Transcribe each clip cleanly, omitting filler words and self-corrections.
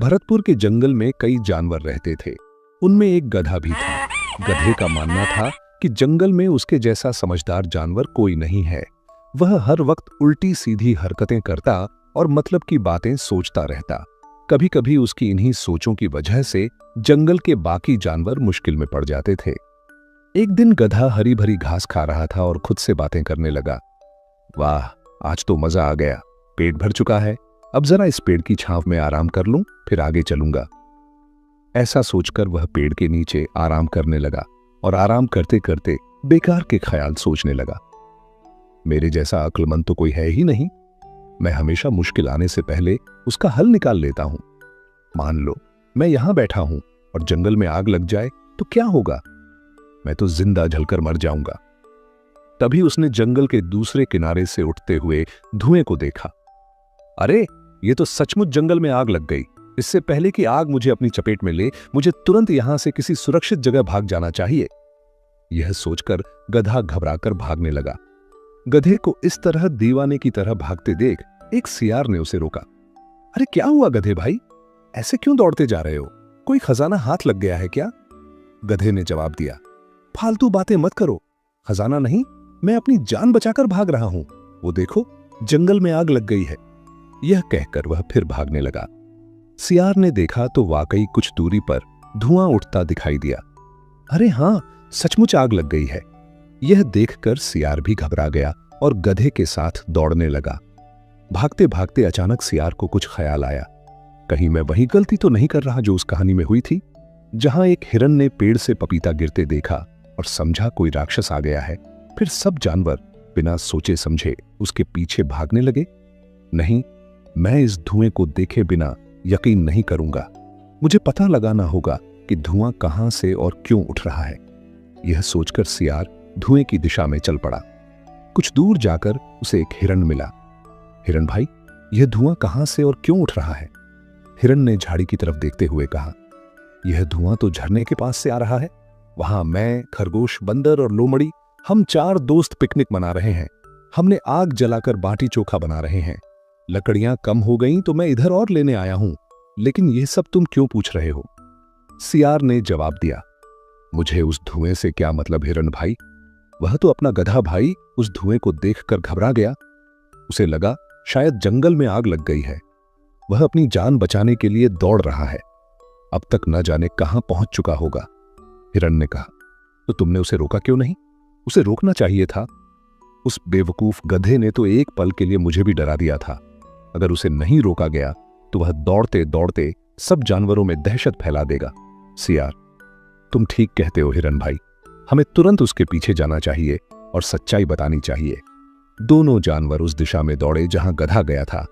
भरतपुर के जंगल में कई जानवर रहते थे। उनमें एक गधा भी था। गधे का मानना था कि जंगल में उसके जैसा समझदार जानवर कोई नहीं है। वह हर वक्त उल्टी सीधी हरकतें करता और मतलब की बातें सोचता रहता। कभी कभी उसकी इन्हीं सोचों की वजह से जंगल के बाकी जानवर मुश्किल में पड़ जाते थे। एक दिन गधा हरी भरी घास खा रहा था और खुद से बातें करने लगा। वाह, आज तो मजा आ गया, पेट भर चुका है। अब जरा इस पेड़ की छांव में आराम कर लूं, फिर आगे चलूंगा। ऐसा सोचकर वह पेड़ के नीचे आराम करने लगा और आराम करते करते बेकार के ख्याल सोचने लगा। मेरे जैसा अक्लमंद तो कोई है ही नहीं। मैं हमेशा मुश्किल आने से पहले उसका हल निकाल लेता हूं। मान लो मैं यहां बैठा हूं और जंगल में आग लग जाए तो क्या होगा? मैं तो जिंदा जलकर मर जाऊंगा। तभी उसने जंगल के दूसरे किनारे से उठते हुए धुएं को देखा। अरे, ये तो सचमुच जंगल में आग लग गई। इससे पहले कि आग मुझे अपनी चपेट में ले, मुझे तुरंत यहां से किसी सुरक्षित जगह भाग जाना चाहिए। यह सोचकर गधा घबराकर भागने लगा। गधे को इस तरह दीवाने की तरह भागते देख एक सियार ने उसे रोका। अरे क्या हुआ गधे भाई, ऐसे क्यों दौड़ते जा रहे हो? कोई खजाना हाथ लग गया है क्या? गधे ने जवाब दिया, फालतू बातें मत करो। खजाना नहीं, मैं अपनी जान बचाकर भाग रहा हूं। वो देखो, जंगल में आग लग गई है। यह कहकर वह फिर भागने लगा। सियार ने देखा तो वाकई कुछ दूरी पर धुआं उठता दिखाई दिया। अरे हां, सचमुच आग लग गई है। यह देखकर सियार भी घबरा गया और गधे के साथ दौड़ने लगा। भागते भागते अचानक सियार को कुछ ख्याल आया, कहीं मैं वही गलती तो नहीं कर रहा जो उस कहानी में हुई थी, जहां एक हिरन ने पेड़ से पपीता गिरते देखा और समझा कोई राक्षस आ गया है। फिर सब जानवर बिना सोचे समझे उसके पीछे भागने लगे। नहीं, मैं इस धुएं को देखे बिना यकीन नहीं करूंगा। मुझे पता लगाना होगा कि धुआं कहां से और क्यों उठ रहा है। यह सोचकर सियार धुएं की दिशा में चल पड़ा। कुछ दूर जाकर उसे एक हिरन मिला। हिरन भाई, यह धुआं कहां से और क्यों उठ रहा है? हिरन ने झाड़ी की तरफ देखते हुए कहा, यह धुआं तो झरने के पास से आ रहा है। वहां मैं, खरगोश, बंदर और लोमड़ी, हम 4 दोस्त पिकनिक मना रहे हैं। हमने आग जलाकर बाटी चोखा बना रहे हैं। लकड़ियां कम हो गईं तो मैं इधर और लेने आया हूं। लेकिन यह सब तुम क्यों पूछ रहे हो? सियार ने जवाब दिया, मुझे उस धुएं से क्या मतलब हिरन भाई। वह तो अपना गधा भाई उस धुएं को देखकर घबरा गया। उसे लगा शायद जंगल में आग लग गई है। वह अपनी जान बचाने के लिए दौड़ रहा है। अब तक न जाने कहां पहुंच चुका होगा। हिरन ने कहा, तो तुमने उसे रोका क्यों नहीं? उसे रोकना चाहिए था। उस बेवकूफ गधे ने तो एक पल के लिए मुझे भी डरा दिया था। अगर उसे नहीं रोका गया तो वह दौड़ते दौड़ते सब जानवरों में दहशत फैला देगा। सियार, तुम ठीक कहते हो हिरन भाई। हमें तुरंत उसके पीछे जाना चाहिए और सच्चाई बतानी चाहिए। दोनों जानवर उस दिशा में दौड़े जहां गधा गया था।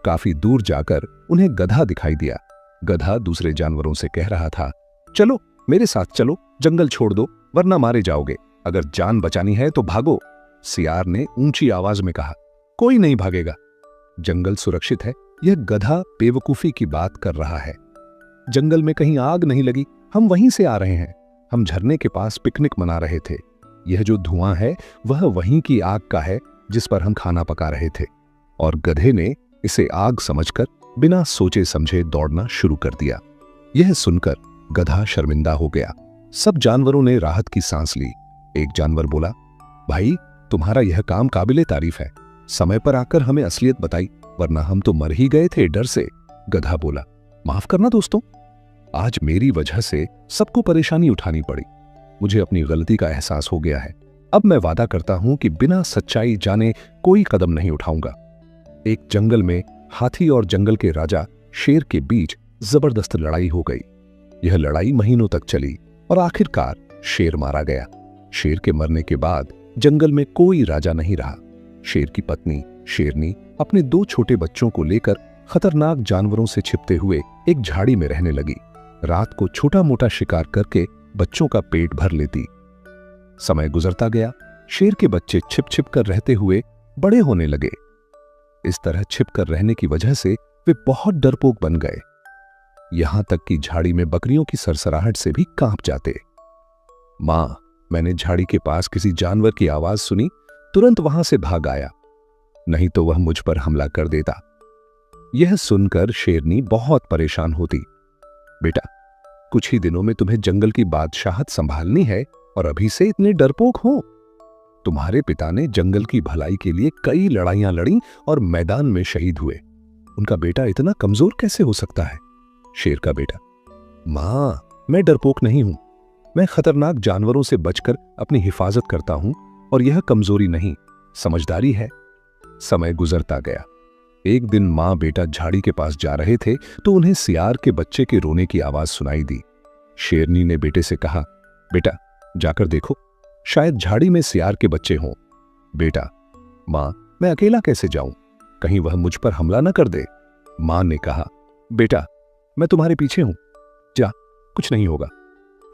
काफी दूर जाकर उन्हें गधा दिखाई दिया। गधा दूसरे जानवरों से कह रहा था, चलो मेरे साथ चलो, जंगल छोड़ दो वरना मारे जाओगे। अगर जान बचानी है तो भागो। सियार ने ऊंची आवाज में कहा, कोई नहीं भागेगा। जंगल सुरक्षित है। यह गधा बेवकूफी की बात कर रहा है। जंगल में कहीं आग नहीं लगी, हम वहीं से आ रहे हैं। हम झरने के पास पिकनिक मना रहे थे। यह जो धुआं है वह वहीं की आग का है जिस पर हम खाना पका रहे थे। और गधे ने इसे आग समझकर बिना सोचे समझे दौड़ना शुरू कर दिया। यह सुनकर गधा शर्मिंदा हो गया। सब जानवरों ने राहत की सांस ली। एक जानवर बोला, भाई तुम्हारा यह काम काबिले तारीफ है। समय पर आकर हमें असलियत बताई, वरना हम तो मर ही गए थे डर से। गधा बोला, माफ करना दोस्तों, आज मेरी वजह से सबको परेशानी उठानी पड़ी। मुझे अपनी गलती का एहसास हो गया है। अब मैं वादा करता हूं कि बिना सच्चाई जाने कोई कदम नहीं उठाऊंगा। एक जंगल में हाथी और जंगल के राजा शेर के बीच जबरदस्त लड़ाई हो गई। यह लड़ाई महीनों तक चली और आखिरकार शेर मारा गया। शेर के मरने के बाद जंगल में कोई राजा नहीं रहा। शेर की पत्नी शेरनी अपने 2 छोटे बच्चों को लेकर खतरनाक जानवरों से छिपते हुए एक झाड़ी में रहने लगी। रात को छोटा मोटा शिकार करके बच्चों का पेट भर लेती। समय गुजरता गया। शेर के बच्चे छिप छिप कर रहते हुए बड़े होने लगे। इस तरह छिप कर रहने की वजह से वे बहुत डरपोक बन गए। यहां तक कि झाड़ी में बकरियों की सरसराहट से भी कांप जाते। मां, मैंने झाड़ी के पास किसी जानवर की आवाज सुनी, तुरंत वहां से भाग आया, नहीं तो वह मुझ पर हमला कर देता। यह सुनकर शेरनी बहुत परेशान होती। बेटा, कुछ ही दिनों में तुम्हें जंगल की बादशाहत संभालनी है और अभी से इतने डरपोक हो। तुम्हारे पिता ने जंगल की भलाई के लिए कई लड़ाइयां लड़ी और मैदान में शहीद हुए। उनका बेटा इतना कमजोर कैसे हो सकता है? शेर का बेटा, मां, मैं डरपोक नहीं हूं। मैं खतरनाक जानवरों से बचकर अपनी हिफाजत करता हूं और यह कमजोरी नहीं, समझदारी है। समय गुजरता गया। एक दिन मां बेटा झाड़ी के पास जा रहे थे तो उन्हें सियार के बच्चे के रोने की आवाज सुनाई दी। शेरनी ने बेटे से कहा, बेटा जाकर देखो, शायद झाड़ी में सियार के बच्चे हों। बेटा, मां, मैं अकेला कैसे जाऊं? कहीं वह मुझ पर हमला न कर दे। मां ने कहा, बेटा मैं तुम्हारे पीछे हूं, जा, कुछ नहीं होगा।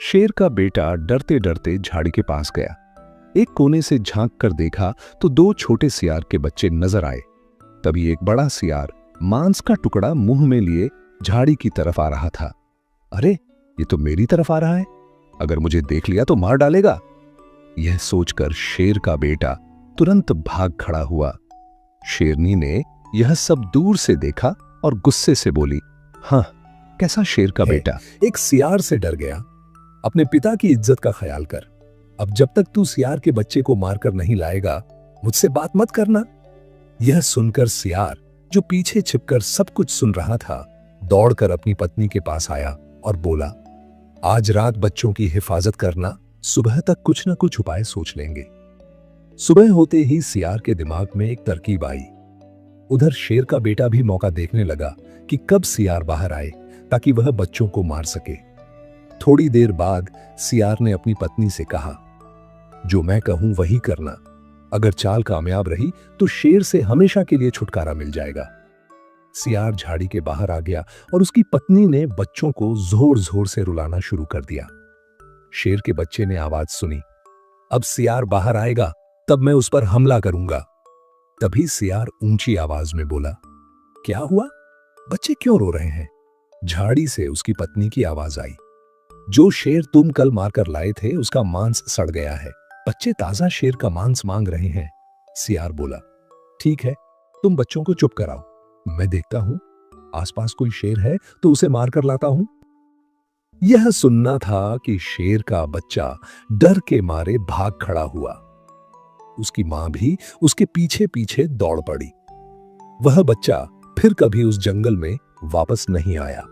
शेर का बेटा डरते डरते झाड़ी के पास गया। एक कोने से झांक कर देखा तो दो छोटे सियार के बच्चे नजर आए। तभी एक बड़ा सियार मांस का टुकड़ा मुंह में लिए झाड़ी की तरफ आ रहा था। अरे, ये तो मेरी तरफ आ रहा है, अगर मुझे देख लिया तो मार डालेगा। यह सोचकर शेर का बेटा तुरंत भाग खड़ा हुआ। शेरनी ने यह सब दूर से देखा और गुस्से से बोली, हाँ, कैसा शेर का बेटा, एक सियार से डर गया। अपने पिता की इज्जत का ख्याल कर। अब जब तक तू सियार के बच्चे को मारकर नहीं लाएगा, मुझसे बात मत करना। यह सुनकर सियार, जो पीछे छिपकर सब कुछ सुन रहा था, दौड़कर अपनी पत्नी के पास आया और बोला, आज रात बच्चों की हिफाजत करना, सुबह तक कुछ न कुछ उपाय सोच लेंगे। सुबह होते ही सियार के दिमाग में एक तरकीब आई। उधर शेर का बेटा भी मौका देखने लगा कि कब सियार बाहर आए ताकि वह बच्चों को मार सके। थोड़ी देर बाद सियार ने अपनी पत्नी से कहा, जो मैं कहूं वही करना। अगर चाल कामयाब रही तो शेर से हमेशा के लिए छुटकारा मिल जाएगा। सियार झाड़ी के बाहर आ गया और उसकी पत्नी ने बच्चों को जोर जोर से रुलाना शुरू कर दिया। शेर के बच्चे ने आवाज सुनी, अब सियार बाहर आएगा तब मैं उस पर हमला करूंगा। तभी सियार ऊंची आवाज में बोला, क्या हुआ? बच्चे क्यों रो रहे हैं? झाड़ी से उसकी पत्नी की आवाज आई, जो शेर तुम कल मारकर लाए थे उसका मांस सड़ गया है, बच्चे ताजा शेर का मांस मांग रहे हैं। सियार बोला, ठीक है, तुम बच्चों को चुप कराओ, मैं देखता हूं, आसपास कोई शेर है तो उसे मारकर लाता हूं। यह सुनना था कि शेर का बच्चा डर के मारे भाग खड़ा हुआ। उसकी मां भी उसके पीछे पीछे दौड़ पड़ी। वह बच्चा फिर कभी उस जंगल में वापस नहीं आया।